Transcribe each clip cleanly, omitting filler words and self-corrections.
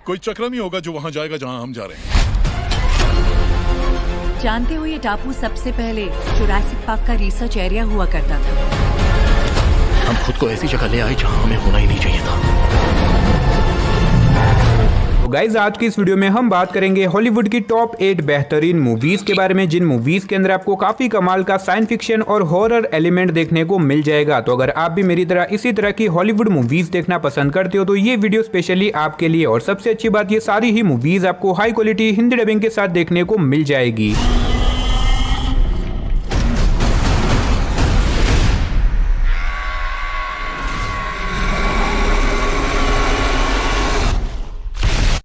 कोई चक्रम ही होगा जो वहाँ जाएगा जहाँ हम जा रहे हैं। जानते हो ये टापू सबसे पहले जुरासिक पार्क का रिसर्च एरिया हुआ करता था। हम खुद को ऐसी जगह ले आए जहाँ हमें होना ही नहीं चाहिए था। तो गाइज आज की इस वीडियो में हम बात करेंगे हॉलीवुड की टॉप 8 बेहतरीन मूवीज के बारे में, जिन मूवीज के अंदर आपको काफी कमाल का साइंस फिक्शन और हॉरर एलिमेंट देखने को मिल जाएगा। तो अगर आप भी मेरी तरह इसी तरह की हॉलीवुड मूवीज देखना पसंद करते हो तो ये वीडियो स्पेशली आपके लिए। और सबसे अच्छी बात, ये सारी ही मूवीज आपको हाई क्वालिटी हिंदी डबिंग के साथ देखने को मिल जाएगी।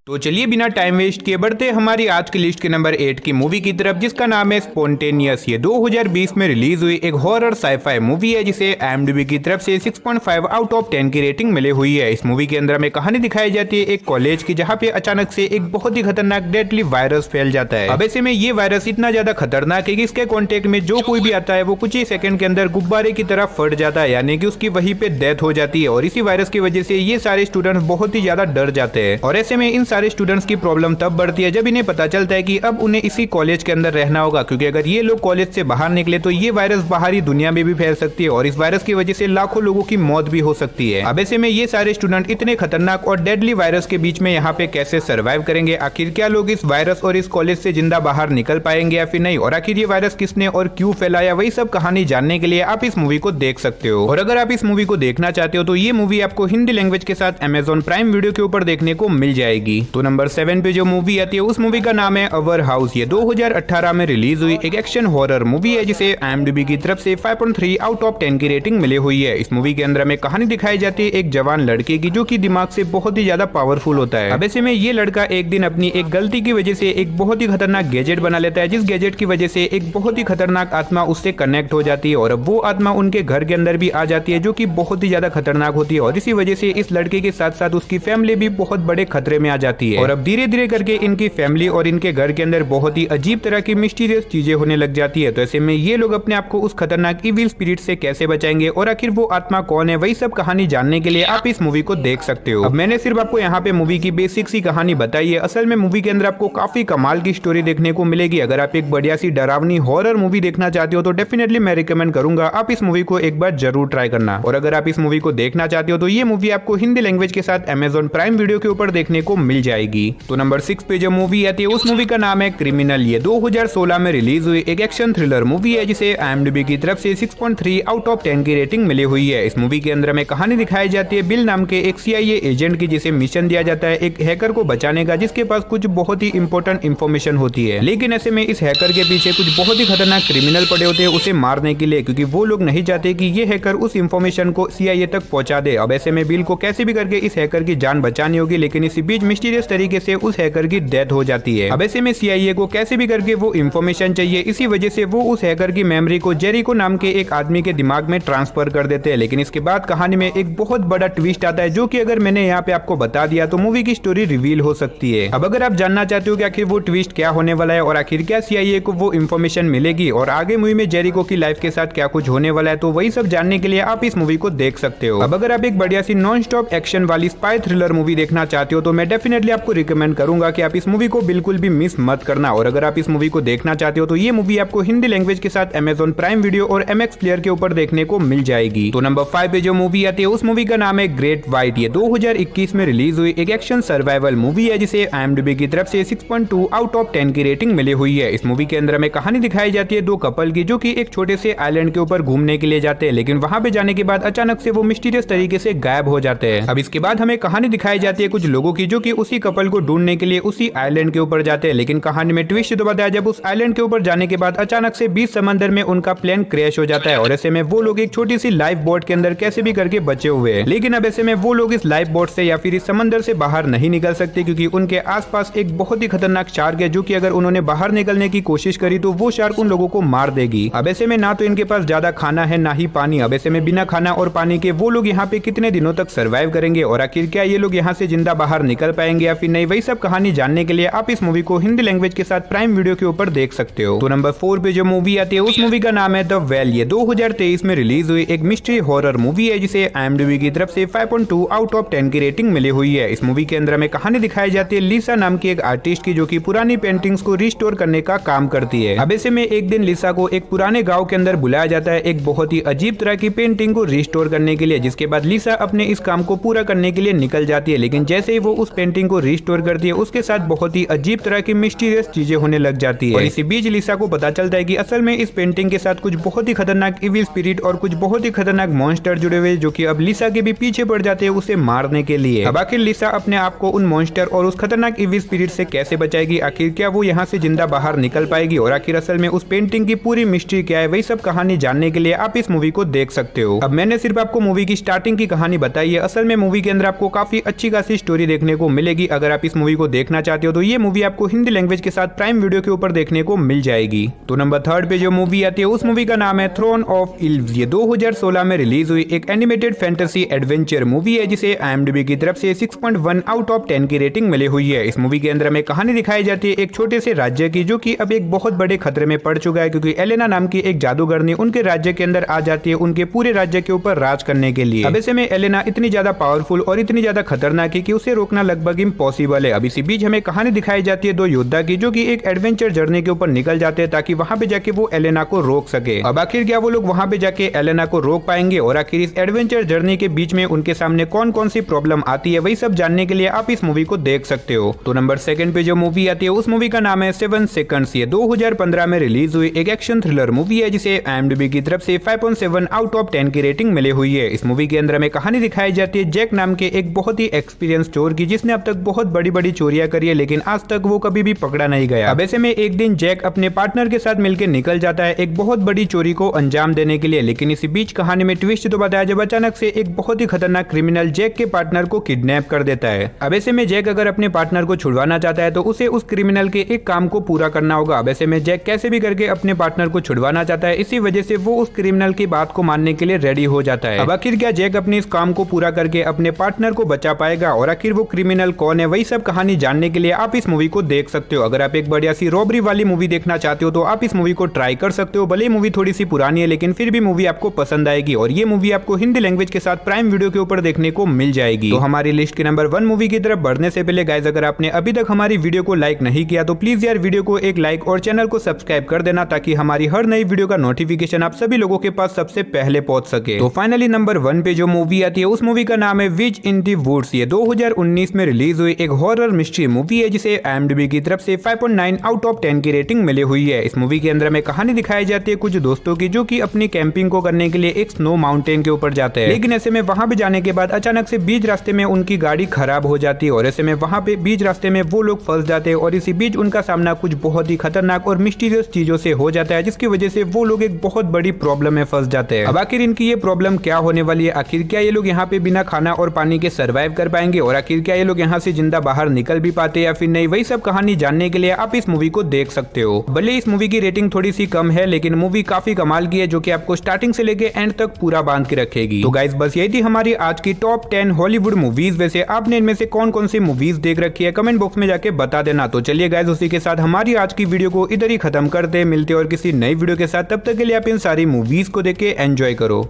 तो चलिए बिना टाइम वेस्ट किए बढ़ते हमारी आज की लिस्ट के नंबर 8 की मूवी की तरफ, जिसका नाम है स्पॉन्टेनियस। ये 2020 में रिलीज हुई एक हॉरर साइफाई मूवी है जिसे IMDb की तरफ से 6.5 आउट ऑफ 10 की रेटिंग मिली हुई है। इस मूवी के अंदर हमें कहानी दिखाई जाती है एक कॉलेज की, जहाँ पे अचानक से एक बहुत ही खतरनाक डेडली वायरस फैल जाता है। अब ऐसे में ये वायरस इतना ज्यादा खतरनाक है कि इसके कॉन्टेक्ट में जो कोई भी आता है वो कुछ ही सेकंड के अंदर गुब्बारे की तरह फट जाता है, यानी कि उसकी वहीं पे डेथ हो जाती है। और इसी वायरस की वजह से ये सारे स्टूडेंट्स बहुत ही ज्यादा डर जाते हैं। और ऐसे में इन सारे स्टूडेंट्स की प्रॉब्लम तब बढ़ती है जब इन्हें पता चलता है कि अब उन्हें इसी कॉलेज के अंदर रहना होगा, क्योंकि अगर ये लोग कॉलेज से बाहर निकले तो ये वायरस बाहरी दुनिया में भी फैल सकती है और इस वायरस की वजह से लाखों लोगों की मौत भी हो सकती है। अब ऐसे में ये सारे स्टूडेंट इतने खतरनाक और डेडली वायरस के बीच में यहाँ पे कैसे सर्वाइव करेंगे, आखिर क्या लोग इस वायरस और इस कॉलेज से जिंदा बाहर निकल पाएंगे या फिर नहीं, और आखिर ये वायरस किसने और क्यों फैलाया, वही सब कहानी जानने के लिए आप इस मूवी को देख सकते हो। और अगर आप इस मूवी को देखना चाहते हो तो ये मूवी आपको हिंदी लैंग्वेज के साथ Amazon प्राइम वीडियो के ऊपर देखने को मिल जाएगी। तो नंबर 7 पे जो मूवी आती है उस मूवी का नाम है अवर हाउस। ये 2018 में रिलीज हुई एक एक्शन हॉरर मूवी है जिसे IMDb की तरफ से 5.3 आउट ऑफ 10 की रेटिंग मिली हुई है। इस मूवी के अंदर हमें कहानी दिखाई जाती है एक जवान लड़के की, जो कि दिमाग से बहुत ही ज्यादा पावरफुल होता है। अब ऐसे में ये लड़का एक दिन अपनी एक गलती की वजह से एक बहुत ही खतरनाक गैजेट बना लेता है, जिस गैजेट की वजह से एक बहुत ही खतरनाक आत्मा उससे कनेक्ट हो जाती है और अब वो आत्मा उनके घर के अंदर भी आ जाती है, जो कि बहुत ही ज्यादा खतरनाक होती है। और इसी वजह से इस लड़के के साथ साथ उसकी फैमिली भी बहुत बड़े खतरे में आ जाती है। और अब धीरे धीरे करके इनकी फैमिली और इनके घर के अंदर बहुत ही अजीब तरह की मिस्टीरियस चीजें होने लग जाती है। तो ऐसे में ये लोग अपने आप को उस खतरनाक इविल स्पिरिट से कैसे बचाएंगे और आखिर वो आत्मा कौन है, वही सब कहानी जानने के लिए आप इस मूवी को देख सकते हो। अब मैंने सिर्फ आपको यहाँ पे मूवी की बेसिक सी कहानी बताई है। असल में मूवी के अंदर आपको काफी कमाल की स्टोरी देखने को मिलेगी। अगर आप एक बढ़िया सी डरावनी हॉरर मूवी देखना चाहते हो तो डेफिनेटली मैं रिकमेंड करूंगा आप इस मूवी को एक बार जरूर ट्राई करना। और अगर आप इस मूवी को देखना चाहते हो तो ये मूवी आपको हिंदी लैंग्वेज के साथ Amazon प्राइम वीडियो के ऊपर देखने को मिल जाएगी। तो नंबर 6 पे जो मूवी आती है उस मूवी का नाम है क्रिमिनल। ये 2016 में रिलीज हुई एक एक्शन थ्रिलर मूवी है जिसे IMDb की तरफ से 6.3 आउट ऑफ 10 की रेटिंग मिली हुई है। इस मूवी के अंदर हमें कहानी दिखाई जाती है बिल नाम के एक CIA एजेंट की, जिसे मिशन दिया जाता है एक हैकर को बचाने का, जिसके पास कुछ बहुत ही इंपॉर्टेंट इंफॉर्मेशन होती है। लेकिन ऐसे में इस हैकर के पीछे कुछ बहुत ही खतरनाक क्रिमिनल पड़े होते हैं उसे मारने के लिए, क्योंकि वो लोग नहीं चाहते कि ये हैकर उस इंफॉर्मेशन को CIA तक पहुंचा दे। अब ऐसे में बिल को कैसे भी करके इस हैकर की जान बचानी होगी, लेकिन इसी बीच मिस्टीरियस तरीके से उस हैकर की डेथ हो जाती है। अब ऐसे में CIA को कैसे भी करके वो इंफॉर्मेशन चाहिए, इसी वजह से वो उस हैकर की मेमोरी को जेरिको नाम के एक आदमी के दिमाग में ट्रांसफर कर देते हैं। लेकिन इसके बाद कहानी में एक बहुत बड़ा ट्विस्ट आता है, जो कि अगर मैंने यहाँ पे आपको बता दिया तो मूवी की स्टोरी रिवील हो सकती है। अब अगर आप जानना चाहते हो कि आखिर वो ट्विस्ट क्या होने वाला है और आखिर क्या CIA को वो इंफॉर्मेशन मिलेगी और आगे मूवी में जेरिको की लाइफ के साथ क्या कुछ होने वाला है, तो वही सब जानने के लिए आप इस मूवी को देख सकते हो। अब अगर आप एक बढ़िया सी नॉन स्टॉप एक्शन वाली स्पाई थ्रिलर मूवी देखना चाहते हो तो मैं डेफिनेटली आपको रिकमेंड करूंगा कि आप इस मूवी को बिल्कुल भी मिस मत करना। और अगर आप इस मूवी को देखना चाहते हो तो ये मूवी आपको हिंदी लैंग्वेज के साथ Amazon प्राइम वीडियो और MX प्लेयर के ऊपर देखने को मिल जाएगी। तो नंबर 5 पे जो मूवी आती है उस मूवी का नाम है ग्रेट व्हाइट। ये 2021 में रिलीज हुई एक एक्शन सर्वाइवल मूवी है जिसे IMDb की तरफ से 6.2 आउट ऑफ 10 की रेटिंग मिली हुई है। इस मूवी के अंदर हमें कहानी दिखाई जाती है दो कपल की, जो कि एक छोटे से आइलैंड के ऊपर घूमने के लिए जाते हैं, लेकिन वहां पे जाने के बाद अचानक से वो मिस्टीरियस तरीके से गायब हो जाते हैं। अब इसके बाद हमें कहानी दिखाई जाती है कुछ लोगों की, जो कि उसी कपल को ढूंढने के लिए उसी आइलैंड के ऊपर जाते हैं। लेकिन कहानी में ट्विस्ट तो बताया, जब उस आइलैंड के ऊपर जाने के बाद अचानक से बीच समंदर में उनका प्लेन क्रैश हो जाता है और ऐसे में वो लोग एक छोटी सी लाइफ बोट के अंदर कैसे भी करके बचे हुए हैं। लेकिन अब ऐसे में वो लोग इस लाइफ बोट से या फिर इस समंदर से बाहर नहीं निकल सकते, क्योंकि उनके आसपास एक बहुत ही खतरनाक शार्क है, जो कि अगर उन्होंने बाहर निकलने की कोशिश करी तो वो शार्क उन लोगों को मार देगी। अब ऐसे में ना तो इनके पास ज्यादा खाना है ना ही पानी। अब ऐसे में बिना खाना और पानी के वो लोग यहाँ पे कितने दिनों तक सर्वाइव करेंगे और आखिर क्या ये लोग यहाँ से जिंदा बाहर निकल पाएंगे पाएंगे या फिर नहीं, वही सब कहानी जानने के लिए आप इस मूवी को हिंदी लैंग्वेज के साथ प्राइम वीडियो के ऊपर देख सकते हो। तो नंबर 4 पे जो मूवी आती है उस मूवी का नाम है द वेल। ये 2023 में रिलीज हुई एक मिस्ट्री हॉरर मूवी है जिसे IMDb की तरफ से 5.2 आउट ऑफ 10 की रेटिंग मिली हुई है। इस मूवी के अंदर हमें कहानी दिखाई जाती है लिसा नाम की एक आर्टिस्ट की, जो कि पुरानी पेंटिंग्स को रिस्टोर करने का काम करती है। अब ऐसे में एक दिन लिसा को एक पुराने गाँव के अंदर बुलाया जाता है एक बहुत ही अजीब तरह की पेंटिंग को रिस्टोर करने के लिए, जिसके बाद लिसा अपने इस काम को पूरा करने के लिए निकल जाती है। लेकिन जैसे ही वो उस पेंटिंग को रिस्टोर करती है उसके साथ बहुत ही अजीब तरह की मिस्टीरियस चीजें होने लग जाती है। और इसी बीच लिसा को पता चलता है कि असल में इस पेंटिंग के साथ कुछ बहुत ही खतरनाक इविल स्पिरिट और कुछ बहुत ही खतरनाक मॉन्स्टर जुड़े हुए, जो कि अब लिसा के भी पीछे पड़ जाते हैं उसे मारने के लिए। अब आखिर लिसा अपने आप को उन मॉन्स्टर और उस खतरनाक इविल स्पिरिट से कैसे बचाएगी, आखिर क्या वो यहाँ से जिंदा बाहर निकल पाएगी, और आखिर असल में उस पेंटिंग की पूरी मिस्ट्री क्या है, वही सब कहानी जानने के लिए आप इस मूवी को देख सकते हो। अब मैंने सिर्फ आपको मूवी की स्टार्टिंग की कहानी बताई है, असल में मूवी के अंदर आपको काफी अच्छी खासी स्टोरी देखने को मिलेगी। अगर आप इस मूवी को देखना चाहते हो तो ये मूवी आपको हिंदी लैंग्वेज के साथ प्राइम वीडियो के ऊपर देखने को मिल जाएगी। तो नंबर 3 पे जो मूवी आती है उस मूवी का नाम है थ्रोन ऑफ इल्व्स। ये 2016 में रिलीज हुई एक एनिमेटेड फैंटेसी एडवेंचर मूवी है जिसे IMDb की तरफ से 6.1 आउट ऑफ 10 की रेटिंग मिली हुई है। इस मूवी के अंदर हमें कहानी दिखाई जाती है एक छोटे से राज्य की, जो कि अब एक बहुत बड़े खतरे में पड़ चुका है, क्योंकि एलेना नाम की एक जादूगरनी उनके राज्य के अंदर आ जाती है उनके पूरे राज्य के ऊपर राज करने के लिए। अब ऐसे में एलेना इतनी ज्यादा पावरफुल और इतनी ज्यादा खतरनाक है कि उसे रोकना लगभग इम्पॉसिबल है। अब इसी बीच हमें कहानी दिखाई जाती है दो योद्धा की, जो कि एक एडवेंचर जर्नी के ऊपर निकल जाते हैं ताकि वहां पे जाके वो एलेना को रोक सके। अब आखिर क्या वो लोग वहां पे जाके एलेना को रोक पाएंगे, और आखिर इस एडवेंचर जर्नी के बीच में उनके सामने कौन कौन सी प्रॉब्लम आती है, वही सब जानने के लिए आप इस मूवी को देख सकते हो। तो नंबर 2 पे जो मूवी आती है उस मूवी का नाम है 7 सेकंड्स। ये 2015 में रिलीज हुई एक एक्शन थ्रिलर मूवी है जिसे IMDb की तरफ से 5.7 आउट ऑफ 10 की रेटिंग मिली हुई है। इस मूवी के अंदर हमें कहानी दिखाई जाती है जैक नाम के एक बहुत ही एक्सपीरियंस चोर की, जिसने अब तक बहुत बड़ी बड़ी चोरियां करी है लेकिन आज तक वो कभी भी पकड़ा नहीं गया। अब ऐसे में एक दिन जैक अपने पार्टनर के साथ मिलकर निकल जाता है एक बहुत बड़ी चोरी को अंजाम देने के लिए, लेकिन इसी बीच कहानी में ट्विस्ट तो बताया जब अचानक से एक बहुत ही खतरनाक क्रिमिनल जैक के पार्टनर को किडनैप कर देता है। अब ऐसे में जैक अगर अपने पार्टनर को छुड़वाना चाहता है तो उसे उस क्रिमिनल के एक काम को पूरा करना होगा। अब ऐसे में जैक कैसे भी करके अपने पार्टनर को छुड़वाना चाहता है, इसी वजह से वो उस क्रिमिनल की बात को मानने के लिए रेडी हो जाता है। अब आखिर क्या जैक अपने इस काम को पूरा करके अपने पार्टनर को बचा पाएगा, और आखिर वो क्रिमिनल कौन है, वही सब कहानी जानने के लिए आप इस मूवी को देख सकते हो। अगर आप एक बढ़िया सी रॉबरी वाली मूवी देखना चाहते हो तो आप इस मूवी को ट्राई कर सकते हो। भले ही मूवी थोड़ी सी पुरानी है लेकिन फिर भी मूवी आपको पसंद आएगी, और ये मूवी आपको हिंदी लैंग्वेज के साथ प्राइम वीडियो के ऊपर देखने को मिल जाएगी। तो हमारी लिस्ट के नंबर 1 मूवी की तरफ बढ़ने से पहले गाइस, अगर आपने अभी तक हमारी वीडियो को लाइक नहीं किया तो प्लीज यार वीडियो को एक लाइक और चैनल को सब्सक्राइब कर देना, ताकि हमारी हर नई वीडियो का नोटिफिकेशन आप सभी लोगों के पास सबसे पहले पहुंच सके। तो फाइनली नंबर 1 पे जो मूवी आती है उस मूवी का नाम है विच इन दी वुड्स। ये 2019 में रिलीज हुई एक हॉरर मिस्ट्री मूवी है जिसे IMDb की तरफ से 5.9 आउट ऑफ 10 की रेटिंग मिली हुई है। इस मूवी के अंदर हमें कहानी दिखाई जाती है कुछ दोस्तों की, जो कि अपनी कैंपिंग को करने के लिए एक स्नो माउंटेन के ऊपर जाते हैं, लेकिन ऐसे में वहां पे जाने के बाद अचानक से बीच रास्ते में उनकी गाड़ी खराब हो जाती है, और ऐसे में वहां पे बीच रास्ते में वो लोग फंस जाते हैं, और इसी बीच उनका सामना कुछ बहुत ही खतरनाक और मिस्टीरियस चीजों से हो जाता है, जिसकी वजह से वो लोग एक बहुत बड़ी प्रॉब्लम में फंस जाते हैं। अब आखिर इनकी ये प्रॉब्लम क्या होने वाली है, आखिर क्या ये लोग यहाँ पे बिना खाना और पानी के सर्वाइव कर पाएंगे, और आखिर क्या ये लोग यहाँ से जिंदा बाहर निकल भी पाते या फिर नहीं, वही सब कहानी जानने के लिए आप इस मूवी को देख सकते हो। भले इस मूवी की रेटिंग थोड़ी सी कम है लेकिन मूवी काफी कमाल की है, जो कि आपको स्टार्टिंग से लेके एंड तक पूरा बांध के रखेगी। तो गाइस बस यही थी हमारी आज की टॉप 10 हॉलीवुड मूवीज। वैसे आपने इनमें से कौन कौन सी मूवीज देख रखी है कमेंट बॉक्स में जाके बता देना। तो चलिए गाइस उसी के साथ हमारी आज की वीडियो को इधर ही खत्म करते मिलते और किसी नई वीडियो के साथ, तब तक के लिए आप इन सारी मूवीज को देख के एंजॉय करो।